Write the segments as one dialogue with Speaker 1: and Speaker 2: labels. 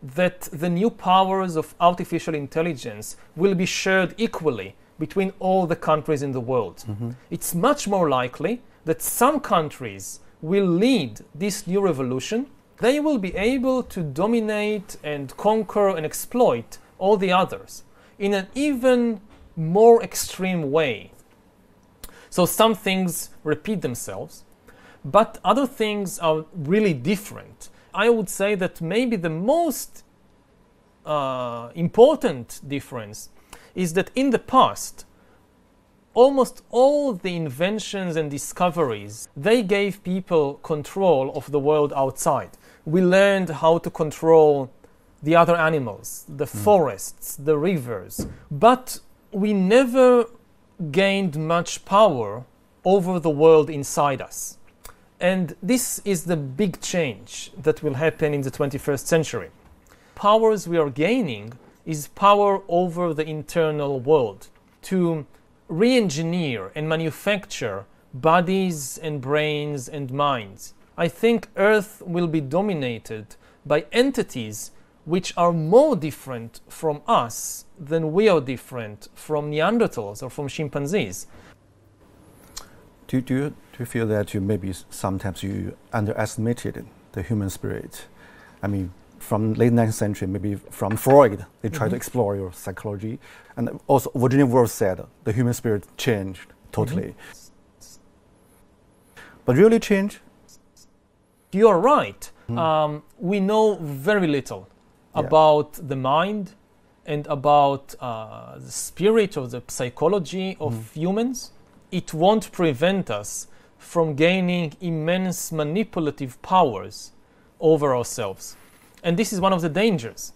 Speaker 1: that the new powers of artificial intelligence will be shared equally between all the countries in the world. It's much more likely that some countries will lead this new revolution. They will be able to dominate and conquer and exploit all the others in an even more extreme way. So some things repeat themselves, but other things are really different. I would say that maybe the most important difference is that in the past, almost all the inventions and discoveries, they gave people control of the world outside. We learned how to control the other animals, the forests, the rivers, but we never gained much power over the world inside us. And this is the big change that will happen in the 21st century. Powers we are gaining is power over the internal world, to re-engineer and manufacture bodies and brains and minds. I think Earth will be dominated by entities which are more different from us than we are different from Neanderthals or from chimpanzees.
Speaker 2: Do you feel that you maybe sometimes you underestimated the human spirit? I mean, from late 19th century, maybe from Freud, they tried to explore your psychology. And also Virginia Woolf said the human spirit changed totally. But really changed?
Speaker 1: You are right. We know very little about the mind and about the spirit or the psychology of humans. It won't prevent us from gaining immense manipulative powers over ourselves. And this is one of the dangers.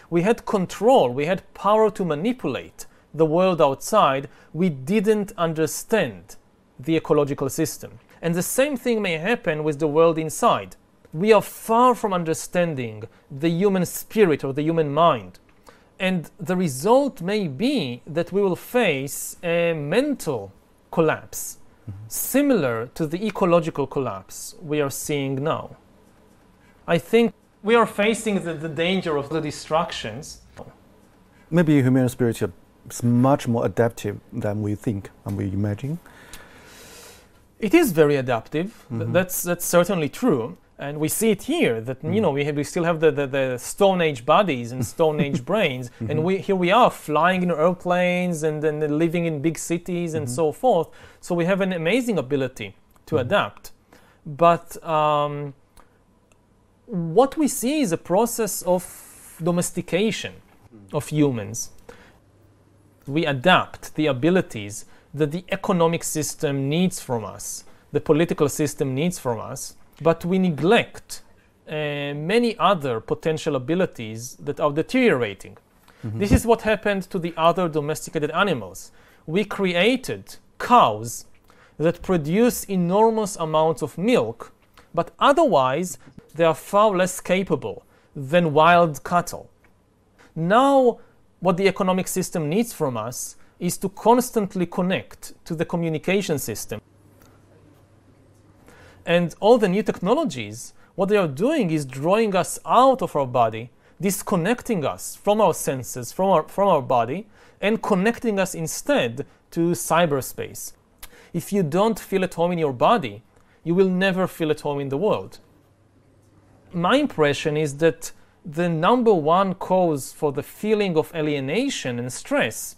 Speaker 1: We had control, we had power to manipulate the world outside. We didn't understand the ecological system. And the same thing may happen with the world inside. We are far from understanding the human spirit or the human mind. And the result may be that we will face a mental collapse, similar to the ecological collapse we are seeing now. I think we are facing the danger of the distractions.
Speaker 2: Maybe human spirit is much more adaptive than we think and we imagine.
Speaker 1: It is very adaptive. That's certainly true. And we see it here that we still have the Stone Age bodies and Stone Age brains, and here we are flying in airplanes and living in big cities and so forth. So we have an amazing ability to adapt. But what we see is a process of domestication of humans. We adapt the abilities that the economic system needs from us, the political system needs from us, but we neglect many other potential abilities that are deteriorating. This is what happened to the other domesticated animals. We created cows that produce enormous amounts of milk, but otherwise they are far less capable than wild cattle. Now, what the economic system needs from us is to constantly connect to the communication system. And all the new technologies, what they are doing is drawing us out of our body, disconnecting us from our senses, from our body, and connecting us instead to cyberspace. If you don't feel at home in your body, you will never feel at home in the world. My impression is that the number one cause for the feeling of alienation and stress,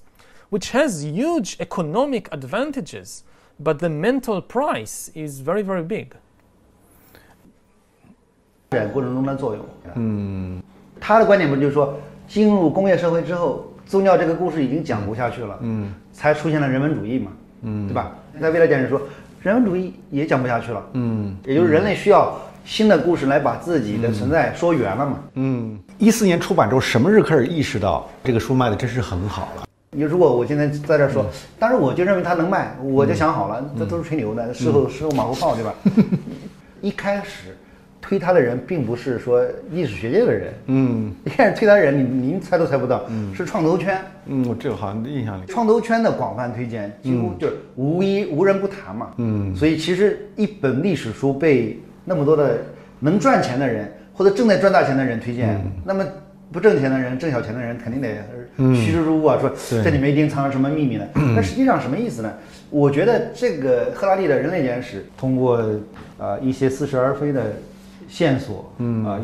Speaker 1: which has huge economic advantages, but the mental price is very, very big.
Speaker 3: 过程中的作用。他的观点不就是说，进入工业社会之后，宗教这个故事已经讲不下去了，才出现了人文主义嘛，对吧？在未来讲是说，人文主义也讲不下去了，也就是人类需要新的故事来把自己的存在说圆了嘛。
Speaker 4: 14年出版之后，什么时候开始意识到这个书卖的真是很好了？
Speaker 3: 如果我现在在这说，当时我就认为它能卖，我就想好了，这都是吹牛的，事后马后炮，对吧？一开始推他的人并不是说历史学界的人，一开始推他的人，您猜都猜不到，是创投圈。
Speaker 4: 我这个好像印象里，
Speaker 3: 创投圈的广泛推荐，几乎就是无人不谈嘛。所以其实一本历史书被那么多的能赚钱的人或者正在赚大钱的人推荐，那么不挣钱的人、挣小钱的人肯定得趋之若鹜啊，说这里面一定藏着什么秘密呢？那实际上什么意思呢？我觉得这个赫拉利的《人类简史》通过一些似是而非的线索，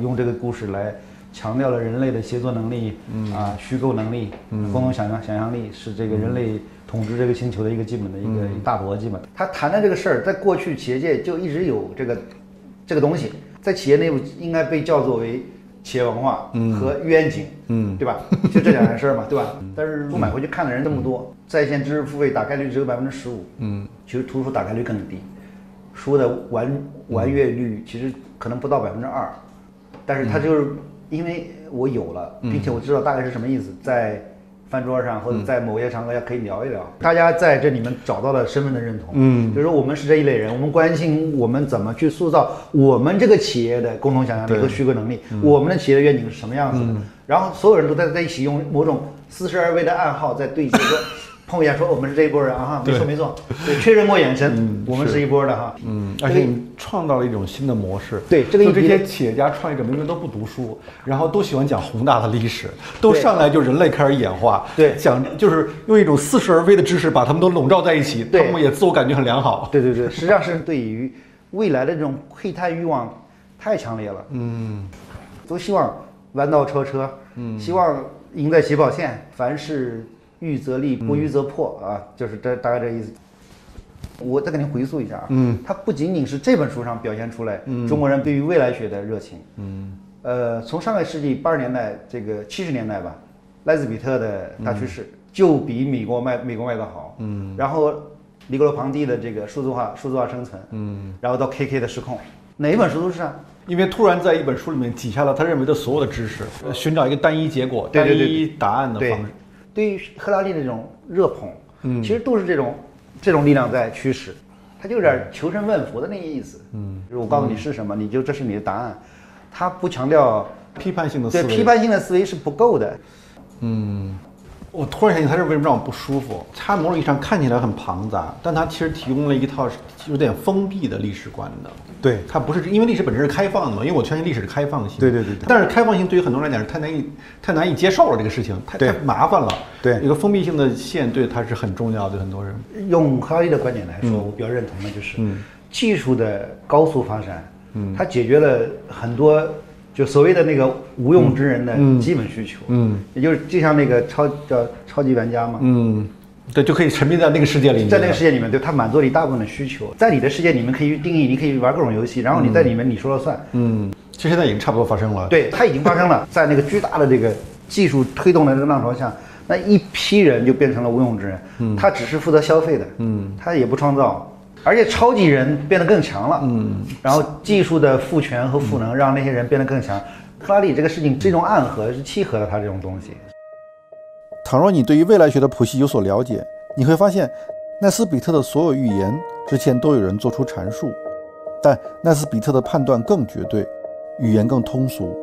Speaker 3: 用这个故事来强调了人类的协作能力，虚构能力，共同想象力是这个人类统治这个星球的一个基本的一个大逻辑嘛。他谈的这个事儿，在过去企业界就一直有这个东西，在企业内部应该被叫做为企业文化和愿景，对吧？就这两件事嘛，对吧？但是书买回去看的人这么多，在线知识付费打开率只有15%，其实图书打开率更低，书的完阅率其实可能不到2%，但是它就是因为我有了，并且我知道大概是什么意思，在饭桌上或者在某些场合下可以聊一聊，大家在这里面找到了身份的认同，就是说我们是这一类人，我们关心我们怎么去塑造我们这个企业的共同想象力和虚构能力，我们的企业的愿景是什么样子的，然后所有人都在一起用某种似是而非的暗号在对接，说碰一下说我们是这一波人啊，没错，对，确认过眼神，我们是一波的哈，
Speaker 4: 而且你创造了一种新的模式，
Speaker 3: 对，这
Speaker 4: 些企业家创业者明明都不读书，然后都喜欢讲宏大的历史，都上来就人类开始演化，
Speaker 3: 对，
Speaker 4: 讲就是用一种似是而非的知识把他们都笼罩在一起，他们也自我感觉很良好，
Speaker 3: 对，实际上是对于未来的这种窥探欲望太强烈了，都希望弯道超车，希望赢在起跑线，凡事预则立，不预则破啊，就是大概这意思。我再给您回溯一下啊，它不仅仅是这本书上表现出来中国人对于未来学的热情，从上个世纪80年代这个70年代吧，莱兹比特的大趋势就比美国卖得好，然后尼格罗庞蒂的这个数字化生存，然后到 KK 的失控，哪一本书都是啊。
Speaker 4: 因为突然在一本书里面挤下了他认为的所有的知识，寻找一个单一结果、单一答案的方式。
Speaker 3: 对于赫拉利的这种热捧，其实都是这种力量在驱使，他就有点求神问佛的那个意思。就是我告诉你是什么，这是你的答案，他不强调
Speaker 4: 批判性的思维。
Speaker 3: 对，批判性的思维是不够的。
Speaker 4: 我突然想起他是为什么让我不舒服？他某种意义上看起来很庞杂，但他其实提供了一套有点封闭的历史观的。
Speaker 3: 对，
Speaker 4: 它不是因为历史本身是开放的嘛？因为我相信历史是开放性。
Speaker 3: 对。
Speaker 4: 但是开放性对于很多人来讲是太难以接受了，这个事情太麻烦了。
Speaker 3: 对，
Speaker 4: 一个封闭性的线对它是很重要的，对很多人。
Speaker 3: 用赫拉利的观点来说，我比较认同的就是，技术的高速发展，它解决了很多就所谓的那个无用之人的基本需求。也就是就像那个超级玩家嘛。
Speaker 4: 对，就可以沉迷在那个世界里面。
Speaker 3: 在那个世界里面，对，它满足了一大部分的需求。在你的世界里面可以定义，你可以玩各种游戏，然后你在里面你说了算。
Speaker 4: 其实现在已经差不多发生了。
Speaker 3: 对，它已经发生了，在那个巨大的这个技术推动的这个浪潮下，那一批人就变成了无用之人。他只是负责消费的，他也不创造，而且超级人变得更强了。然后技术的赋权和赋能让那些人变得更强。赫拉利这个事情，这种暗合是契合了他这种东西。
Speaker 2: 倘若你对于未来学的谱系有所了解，你会发现奈斯比特的所有预言之前都有人做出阐述，但奈斯比特的判断更绝对，语言更通俗。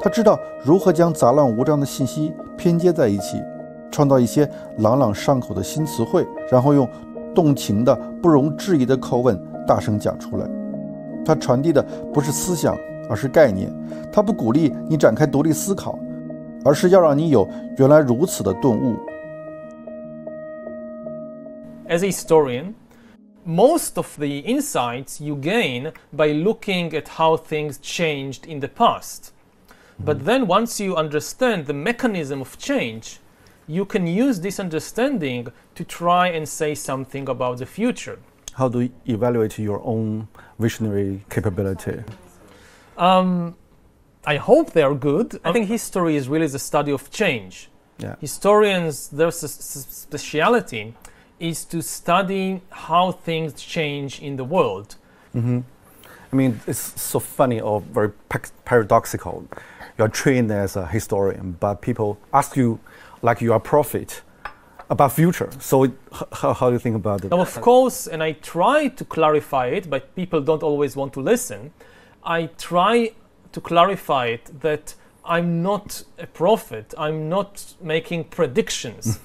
Speaker 2: 他知道如何将杂乱无章的信息拼接在一起，创造一些朗朗上口的新词汇，然后用动情的不容置疑的口吻大声讲出来。他传递的不是思想，而是概念。他不鼓励你展开独立思考，而是要让你有原来如此的顿悟。
Speaker 1: As a historian, most of the insights you gain by looking at how things changed in the past. But then once you understand the mechanism of change, you can use this understanding to try and say something about the future.
Speaker 2: How do you evaluate your own visionary capability?
Speaker 1: I hope they are good. I think history is really the study of change. Historians, their speciality is to study how things change in the world.
Speaker 2: I mean, it's so funny or very paradoxical. You're trained as a historian, but people ask you like you are a prophet about future. So how do you think about it?
Speaker 1: Now, of course, and I try to clarify it, but people don't always want to listen. I try to clarify it that I'm not a prophet. I'm not making predictions.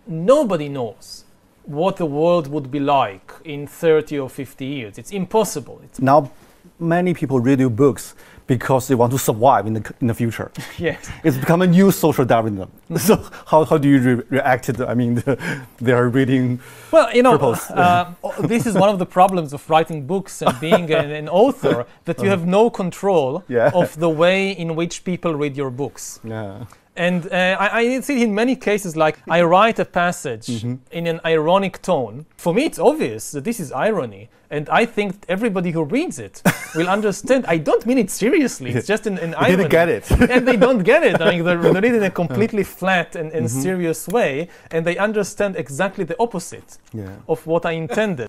Speaker 1: Nobody knows what the world would be like in 30 or 50 years. It's impossible.
Speaker 2: Now, many people read your books because they want to survive in the future.
Speaker 1: Yes.
Speaker 2: It's become a new social Darwinism. So how do you react to I mean, they are reading.
Speaker 1: Well, this is one of the problems of writing books and being an author, that you have no control of the way in which people read your books.
Speaker 2: Yeah.
Speaker 1: And I see it in many cases, like I write a passage in an ironic tone. For me, it's obvious that this is irony. And I think everybody who reads it will understand. I don't mean it seriously. It's just an irony.
Speaker 2: They didn't get it.
Speaker 1: And they don't get it. I mean, they read it in a completely flat and serious way. And they understand exactly the opposite of what I intended.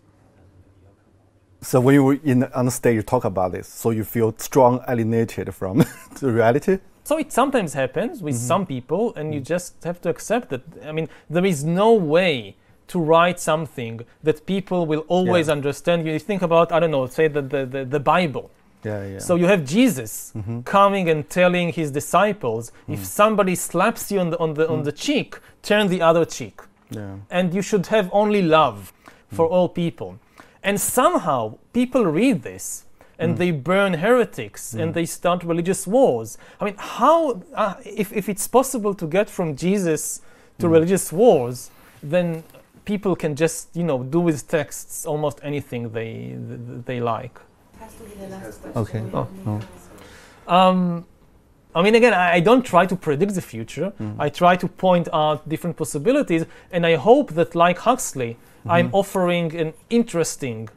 Speaker 2: So when you were on the stage, you talk about this. So you feel strong alienated from the reality?
Speaker 1: So it sometimes happens with some people, and you just have to accept that. I mean, there is no way to write something that people will always understand. You think about, I don't know, say the Bible. So you have Jesus coming and telling his disciples, if somebody slaps you on the cheek, turn the other cheek. And you should have only love for all people. And somehow people read this, and they burn heretics, and they start religious wars. I mean, how, if it's possible to get from Jesus to religious wars, then people can just, do with texts almost anything they like.
Speaker 2: Okay.
Speaker 1: I mean, again, I don't try to predict the future. I try to point out different possibilities, and I hope that, like Huxley, I'm offering an interesting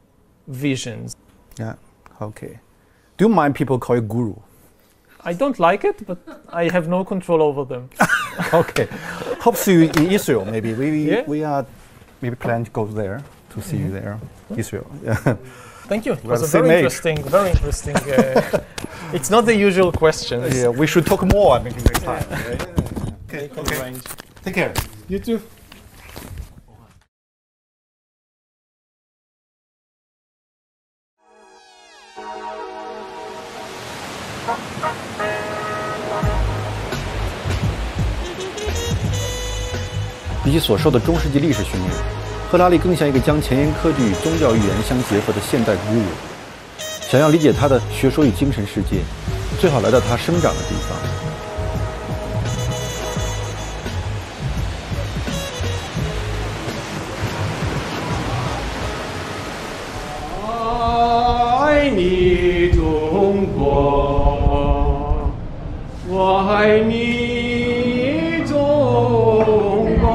Speaker 1: visions.
Speaker 2: Yeah. Okay. Do you mind people call you guru?
Speaker 1: I don't like it, but I have no control over them.
Speaker 2: Okay. Hope to see you in Israel. Maybe we are planning to go there to see you there, Israel. Yeah.
Speaker 1: Thank you. It was a very interesting. It's not the usual questions.
Speaker 2: Yeah, we should talk more maybe next time. Okay. Take care.
Speaker 1: You too.
Speaker 4: 比起所受的中世纪历史训练，赫拉利更像一个将前沿科技与宗教预言相结合的现代古儒。想要理解他的学说与精神世界，最好来到他生长的地方。
Speaker 5: 爱你中国，我爱你中国。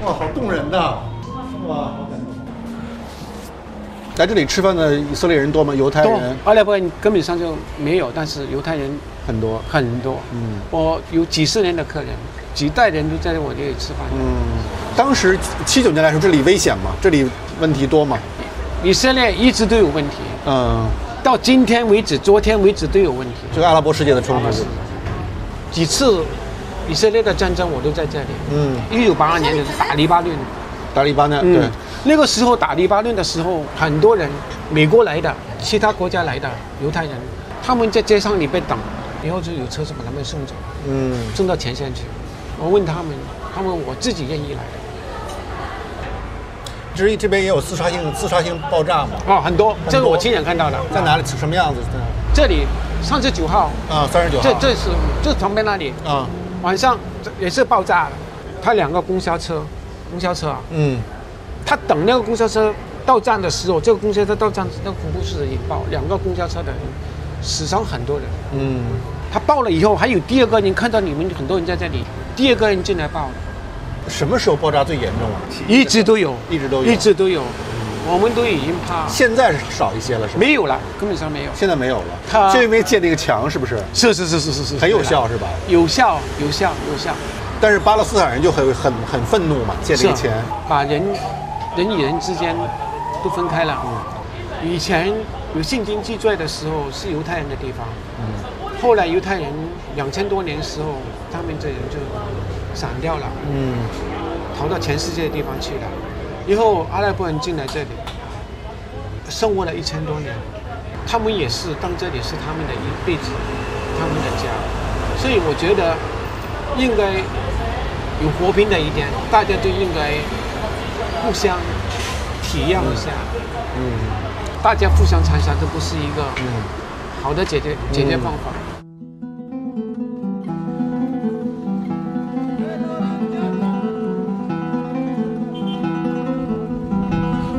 Speaker 4: 哇，好动人呐！哇，好感动。来这里吃饭的以色列人多吗？犹太人？
Speaker 5: 阿拉伯人根本上就没有，但是犹太人
Speaker 4: 很多
Speaker 5: 很多。我有几十年的客人，几代人都在我这里吃饭。
Speaker 4: 当时79年来说，这里危险吗？这里问题多吗？
Speaker 5: 以色列一直都有问题。到今天为止，昨天为止都有问题。
Speaker 4: 这个阿拉伯世界的冲突，
Speaker 5: 几次以色列的战争我都在这里。1982年就是打黎巴嫩。
Speaker 4: 打黎巴嫩，对。
Speaker 5: 那个时候打黎巴嫩的时候，很多人，美国来的，其他国家来的犹太人，他们在街上里被挡，然后就有车子把他们送走，送到前线去。我问他们我自己愿意来的。
Speaker 4: 这边也有自杀性爆炸嘛？
Speaker 5: 很多，这个我亲眼看到的。
Speaker 4: 在哪里？什么样子？
Speaker 5: 这里39号。
Speaker 4: 39号。
Speaker 5: 这旁边那里。晚上也是爆炸了，他2个公交车啊。他等那个公交车到站的时候，这个公交车到站，那个恐怖事引爆，2个公交车的人死伤很多人。他爆了以后，还有第2个人看到你们很多人在这里，第2个人进来爆了。
Speaker 4: 什么时候爆炸最严重啊？
Speaker 5: 一直都有。我们都已经怕。
Speaker 4: 现在是少一些了，是吧？
Speaker 5: 没有了，根本上没有。
Speaker 4: 现在没有了。就因为建那个墙，是不是？
Speaker 5: 是，
Speaker 4: 很有效，是吧？
Speaker 5: 有效。
Speaker 4: 但是巴勒斯坦人就很愤怒嘛，建这个墙，
Speaker 5: 把人与人之间都分开了。以前有圣经记载的时候是犹太人的地方，后来犹太人2000多年的时候，他们这人就散掉了，逃到全世界的地方去了。以后阿拉伯人进来这里，生活了1000多年，他们也是当这里是他们的一辈子，他们的家，所以我觉得应该有和平的一点，大家都应该互相体谅一下。大家互相残杀，这不是一个好的解决方法。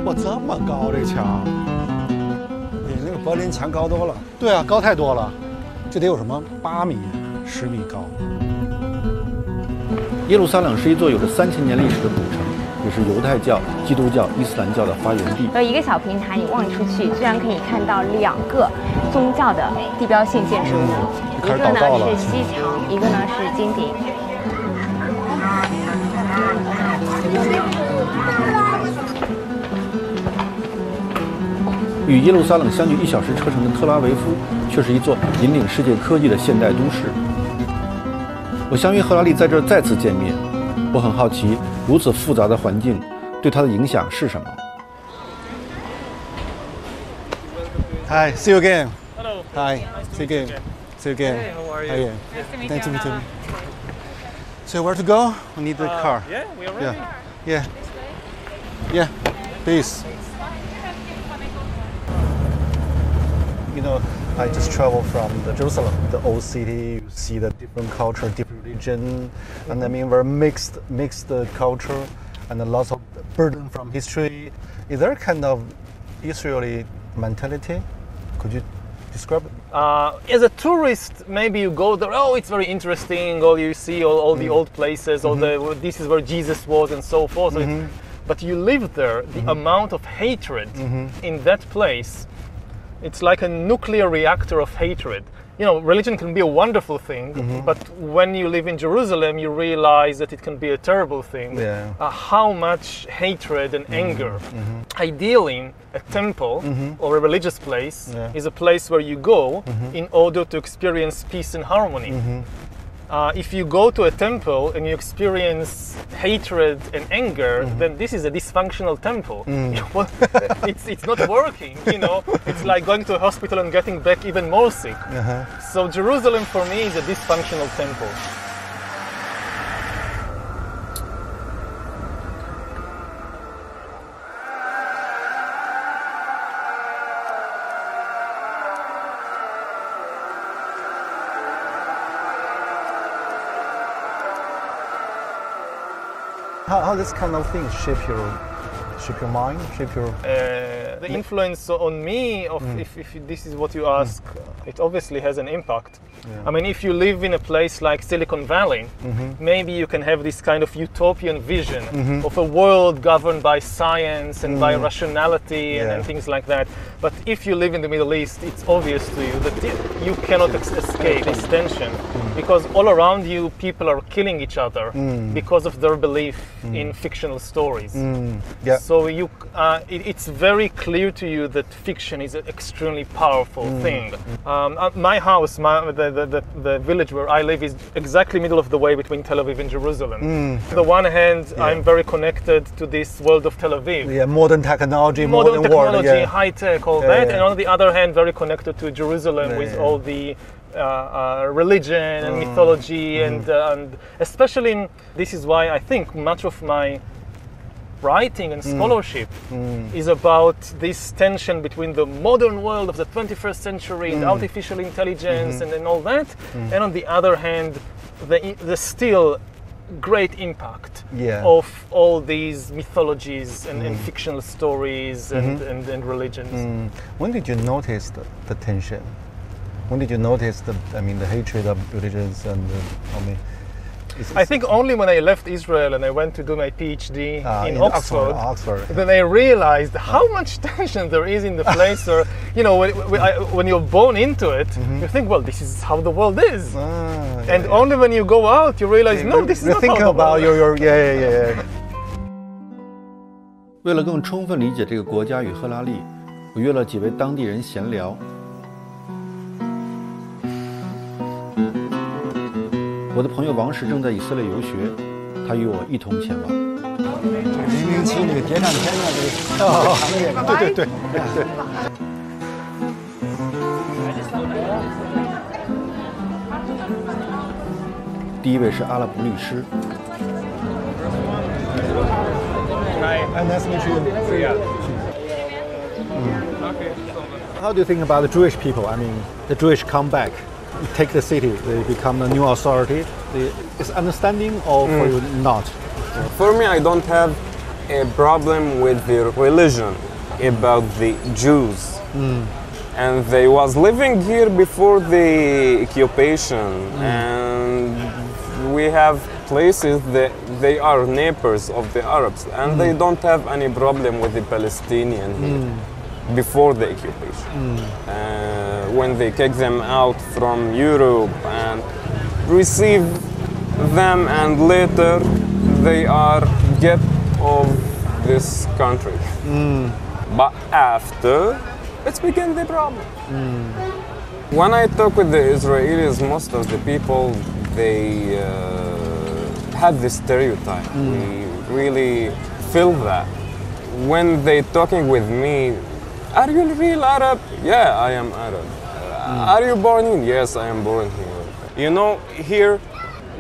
Speaker 2: 哇，这么高这墙，
Speaker 6: 比那个柏林墙高多了。
Speaker 2: 对啊，高太多了，这得有什么8米、10米高。
Speaker 4: 耶路撒冷是一座有着3000年历史的古城，也是犹太教、基督教、伊斯兰教的发源地。
Speaker 7: 有一个小平台，你望出去，居然可以看到2个宗教的地标性建筑物，一个呢是西墙，一个呢是金顶。
Speaker 4: 与耶路撒冷相距1小时车程的特拉维夫，却是一座引领世界科技的现代都市。我相约赫拉利在这儿再次见面，我很好奇，如此复杂的环境对他的影响是什么。
Speaker 2: Hi, see you again.
Speaker 1: Hello.
Speaker 2: Hi, see you again. See you again.
Speaker 1: Hey, how are you?
Speaker 2: Hi,
Speaker 1: Nice
Speaker 2: nice to meet you. So where to go? We need the car.
Speaker 1: Yeah, we are ready.
Speaker 2: Yeah. Yeah. Please. You know, I just traveled from Jerusalem, the old city. You see the different culture, different religion, and I mean, very mixed culture, and lots of burden from history. Is there a kind of Israeli mentality? Could you describe it?
Speaker 1: As a tourist, maybe you go there. Oh, it's very interesting. Or you see all the old places. All this is where Jesus was, and so forth. But you live there. The amount of hatred in that place. It's like a nuclear reactor of hatred. You know, religion can be a wonderful thing, but when you live in Jerusalem, you realize that it can be a terrible thing.
Speaker 2: Yeah.
Speaker 1: How much hatred and anger. Ideally, a temple or a religious place is a place where you go in order to experience peace and harmony. If you go to a temple and you experience hatred and anger, then this is a dysfunctional temple. It's not working, you know. It's like going to a hospital and getting back even more sick. So Jerusalem for me is a dysfunctional temple.
Speaker 2: How this kind of things shape your mind, shape your...
Speaker 1: The influence on me of if this is what you ask, it obviously has an impact. I mean, if you live in a place like Silicon Valley, maybe you can have this kind of utopian vision of a world governed by science and by rationality and things like that. But if you live in the Middle East, it's obvious to you that you cannot escape this tension because all around you people are killing each other because of their belief in fictional stories. So it's very clear to you that fiction is an extremely powerful thing. My house, the village where I live is exactly middle of the way between Tel Aviv and Jerusalem. On the one hand, I'm very connected to this world of Tel Aviv.
Speaker 2: Yeah, modern technology,
Speaker 1: modern technology,
Speaker 2: world,
Speaker 1: high tech, all that. And on the other hand, very connected to Jerusalem with all the religion and mythology and especially this is why I think much of my writing and scholarship is about this tension between the modern world of the 21st century and artificial intelligence and all that, and on the other hand, the still great impact of all these mythologies and fictional stories and religions.
Speaker 2: When did you notice the tension? When did you notice the hatred of religions and
Speaker 1: I think only when I left Israel and I went to do my PhD in Oxford, then I realized how much tension there is in the place where, you know, when you're born into it, you think, well, this is how the world is. Only when you go out, you realize, no, this is not how the world is.
Speaker 4: 为了更充分理解这个国家与赫拉利，我约了几位当地人闲聊。我的朋友王石正在以色列游学，他与我一同前往。
Speaker 6: 零零七那个谍战片的这个行业，对。
Speaker 4: 第一位是阿拉伯律师。
Speaker 6: Nice to meet you.
Speaker 2: How do you think about the Jewish people? I mean, the Jewish come back, take the city, they become the new authority. Is understanding or for you not?
Speaker 8: For me, I don't have a problem with the religion about the Jews. And they was living here before the occupation, and we have places that they are neighbors of the Arabs, and they don't have any problem with the Palestinian here before the occupation. When they kick them out from Europe and receive them, and later they are get of this country. But after, it's became the problem. When I talk with the Israelis, most of the people, they have this stereotype. We really feel that. When they talking with me, are you a real Arab? Yeah, I am Arab. Are you born here? Yes, I am born here. You know, here,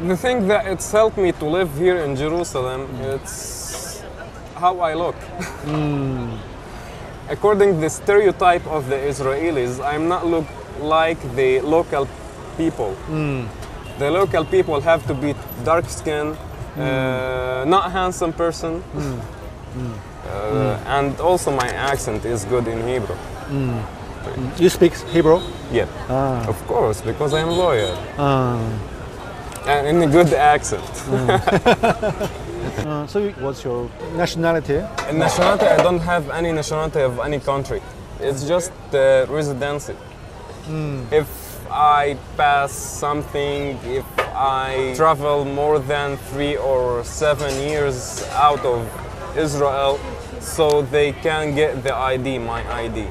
Speaker 8: the thing that it's helped me to live here in Jerusalem, it's how I look. According to the stereotype of the Israelis, I'm not look like the local people. The local people have to be dark-skinned, not handsome person, and also my accent is good in Hebrew.
Speaker 2: You speak Hebrew?
Speaker 8: Yeah, of course, because I'm a lawyer. And in a good accent.
Speaker 2: So what's your nationality?
Speaker 8: Nationality, I don't have any nationality of any country. It's just residency. If I pass something, if I travel more than 3 or 7 years out of Israel, so they can get the ID, my ID.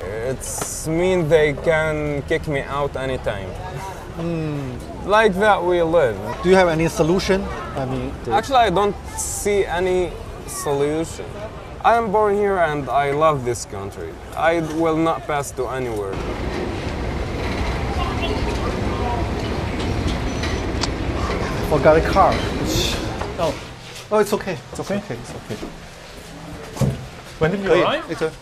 Speaker 8: It's mean they can kick me out anytime. Like that we live.
Speaker 2: Do you have any solution? I mean,
Speaker 8: actually, I don't see any solution. I am born here and I love this country. I will not pass to anywhere.
Speaker 2: Forgot a car.
Speaker 1: Oh,
Speaker 2: it's okay.
Speaker 1: it's okay.
Speaker 2: It's okay.
Speaker 1: When did you arrive?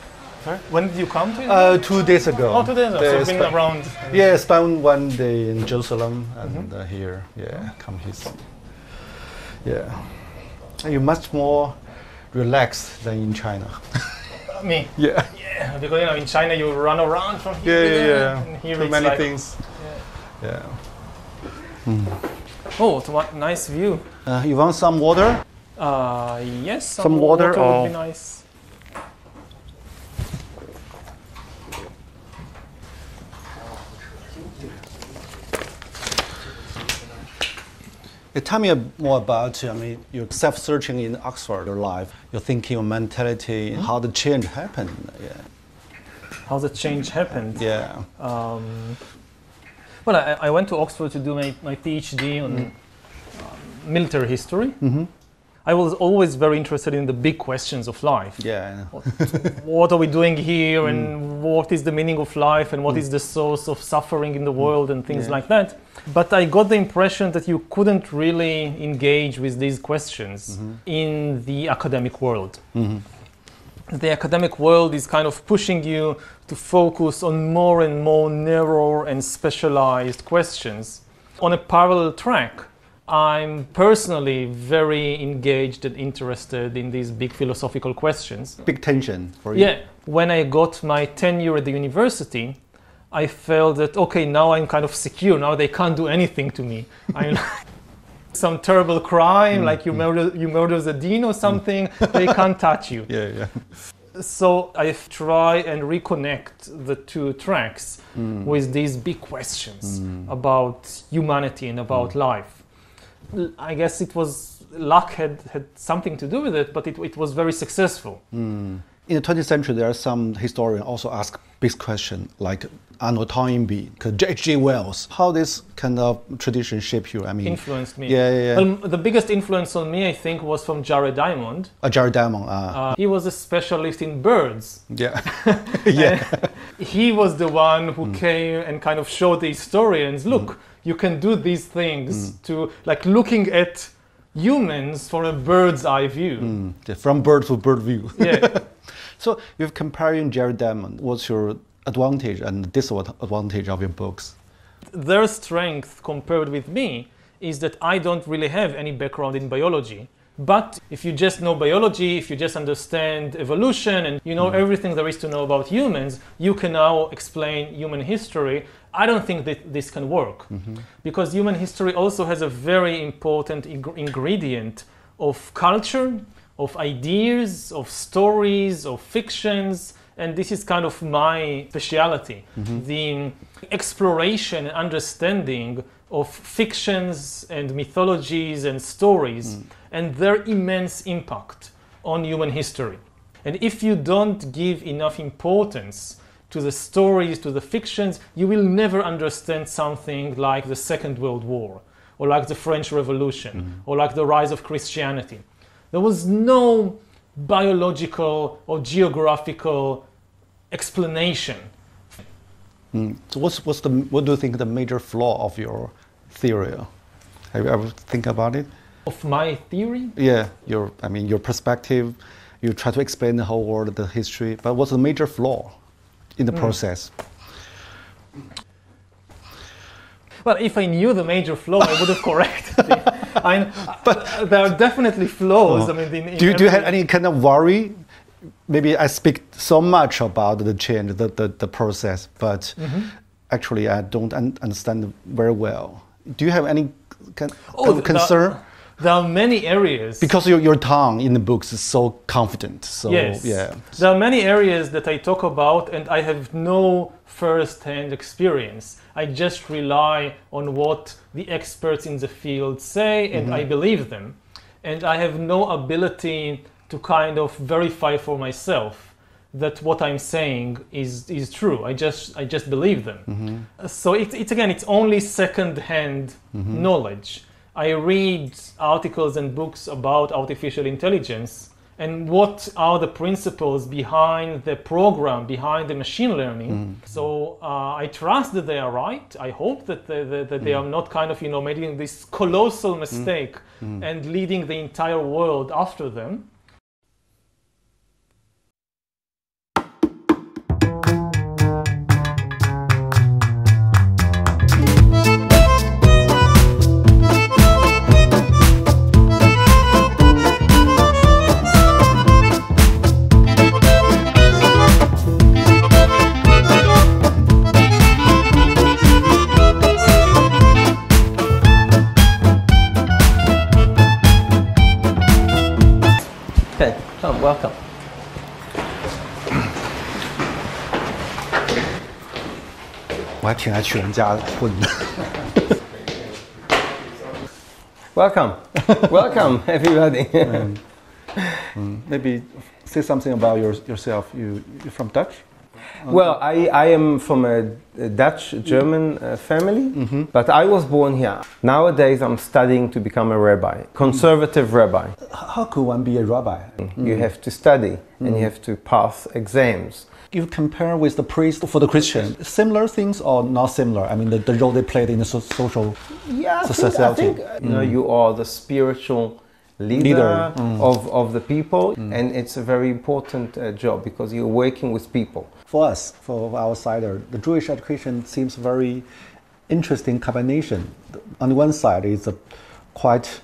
Speaker 2: Sorry?
Speaker 1: When did you come to Israel?
Speaker 2: 2 days ago.
Speaker 1: Oh, 2 days ago. So you've been around.
Speaker 2: Yeah, spent 1 day in Jerusalem and here. Yeah, come here. Yeah. You're much more relaxed than in China.
Speaker 1: Me?
Speaker 2: Yeah.
Speaker 1: Yeah, because in China you run around from here to there. And here
Speaker 2: Too many things. Yeah.
Speaker 1: Oh, what a nice view.
Speaker 2: You want some water?
Speaker 1: Yes,
Speaker 2: some water
Speaker 1: would be nice.
Speaker 2: Tell me more about your self-searching in Oxford, your life, your thinking, your mentality, how the change happened. Yeah.
Speaker 1: How the change happened?
Speaker 2: Yeah.
Speaker 1: Well, I went to Oxford to do my PhD on military history. I was always very interested in the big questions of life.
Speaker 2: Yeah.
Speaker 1: What are we doing here, and what is the meaning of life, and what is the source of suffering in the world, and things like that. But I got the impression that you couldn't really engage with these questions in the academic world. The academic world is kind of pushing you to focus on more and more narrow and specialized questions. On a parallel track, I'm personally very engaged and interested in these big philosophical questions.
Speaker 2: Big tension for you.
Speaker 1: Yeah. When I got my tenure at the university, I felt that, okay, now I'm kind of secure. Now they can't do anything to me. Some terrible crime, like you murder the dean or something, they can't touch you.
Speaker 2: Yeah.
Speaker 1: So I try and reconnect the two tracks with these big questions about humanity and about life. I guess it was luck had something to do with it, but it was very successful.
Speaker 2: In the 20th century, there are some historians also ask big questions like Arnold Toynbee, H.G. Wells. How this kind of tradition shaped you?
Speaker 1: Influenced me.
Speaker 2: Yeah.
Speaker 1: Well, the biggest influence on me, I think, was from Jared Diamond.
Speaker 2: Jared Diamond.
Speaker 1: He was a specialist in birds.
Speaker 2: Yeah. Yeah.
Speaker 1: He was the one who came and kind of showed the historians, look, you can do these things to, like, looking at humans from a bird's eye view.
Speaker 2: From bird to bird view.
Speaker 1: Yeah.
Speaker 2: So, if comparing Jerry Diamond, what's your advantage and disadvantage of your books?
Speaker 1: Their strength compared with me is that I don't really have any background in biology. But if you just know biology, if you just understand evolution and you know everything there is to know about humans, you can now explain human history. I don't think that this can work because human history also has a very important ingredient of culture, of ideas, of stories, of fictions, and this is kind of my specialty, the exploration and understanding of fictions and mythologies and stories and their immense impact on human history. And if you don't give enough importance to the stories, to the fictions, you will never understand something like the Second World War, or like the French Revolution, or like the rise of Christianity. There was no biological or geographical explanation.
Speaker 2: So what do you think the major flaw of your theory? Have you ever think about it?
Speaker 1: Of my theory?
Speaker 2: Yeah, your perspective. You try to explain the whole world, the history, but what's the major flaw in the process?
Speaker 1: Well, if I knew the major flaw, I would have corrected it. But there are definitely flaws. I mean,
Speaker 2: do you have any kind of worry? Maybe I speak so much about the change, the process, but actually I don't understand very well. Do you have any kind of concern?
Speaker 1: There are many areas.
Speaker 2: Because your tongue in the books is so confident. So,
Speaker 1: yes.
Speaker 2: Yeah.
Speaker 1: There are many areas that I talk about and I have no first-hand experience. I just rely on what the experts in the field say and I believe them. And I have no ability to kind of verify for myself that what I'm saying is true. I just believe them. So it's only second-hand knowledge. I read articles and books about artificial intelligence and what are the principles behind the program, behind the machine learning. So I trust that they are right. I hope that they are not kind of, making this colossal mistake and leading the entire world after them.
Speaker 9: Welcome. Welcome, welcome everybody.
Speaker 2: Maybe say something about yourself. You're from Dutch?
Speaker 9: Well, I am from a Dutch-German family, but I was born here. Nowadays I'm studying to become a rabbi, conservative rabbi.
Speaker 2: How could one be a rabbi?
Speaker 9: You have to study and you have to pass exams.
Speaker 2: You compare with the priest for the Christian, similar things or not similar? I mean, the role they played in the social society.
Speaker 9: I think you are the spiritual leader of the people, and it's a very important job because you're working with people.
Speaker 2: For us, for our outsider, the Jewish education seems very interesting combination. On the one side, it's quite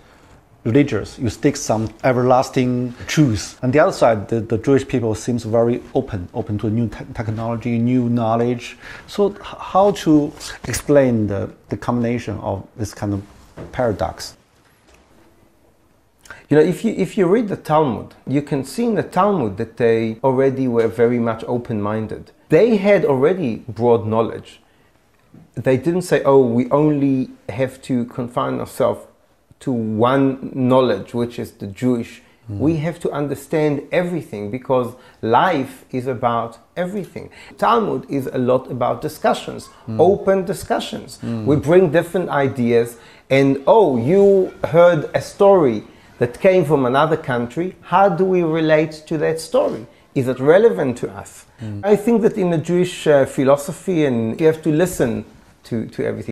Speaker 2: religious. You stick some everlasting truths. On the other side, the Jewish people seems very open to new technology, new knowledge. So how to explain the combination of this kind of paradox?
Speaker 9: If you read the Talmud, you can see in the Talmud that they already were very much open-minded. They had already broad knowledge. They didn't say, oh, we only have to confine ourselves to one knowledge, which is the Jewish. We have to understand everything because life is about everything. Talmud is a lot about discussions, open discussions. We bring different ideas and, oh, you heard a story that came from another country. How do we relate to that story? Is it relevant to us? I think that in the Jewish philosophy, and you have to listen to everything.